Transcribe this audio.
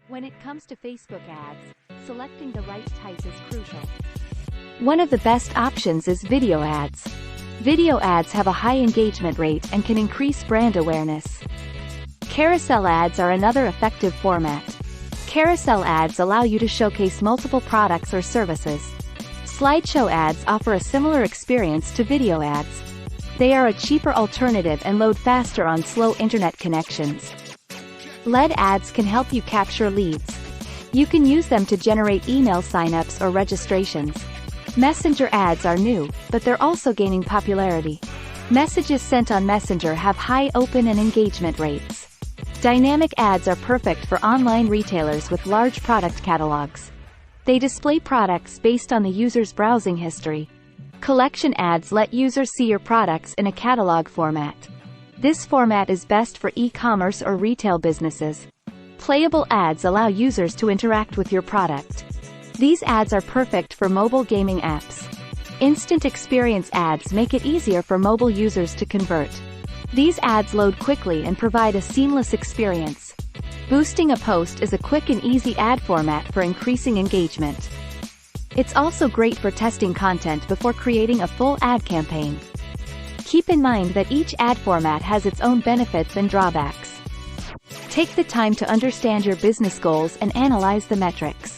When it comes to Facebook ads, selecting the right type is crucial. One of the best options is video ads. Video ads have a high engagement rate and can increase brand awareness. Carousel ads are another effective format. Carousel ads allow you to showcase multiple products or services. Slideshow ads offer a similar experience to video ads. They are a cheaper alternative and load faster on slow internet connections. LED ads can help you capture leads. You can use them to generate email signups or registrations. Messenger ads are new, but they're also gaining popularity. Messages sent on Messenger have high open and engagement rates. Dynamic ads are perfect for online retailers with large product catalogs. They display products based on the user's browsing history. Collection ads let users see your products in a catalog format. This format is best for e-commerce or retail businesses. Playable ads allow users to interact with your product. These ads are perfect for mobile gaming apps. Instant experience ads make it easier for mobile users to convert. These ads load quickly and provide a seamless experience. Boosting a post is a quick and easy ad format for increasing engagement. It's also great for testing content before creating a full ad campaign. Keep in mind that each ad format has its own benefits and drawbacks. Take the time to understand your business goals and analyze the metrics.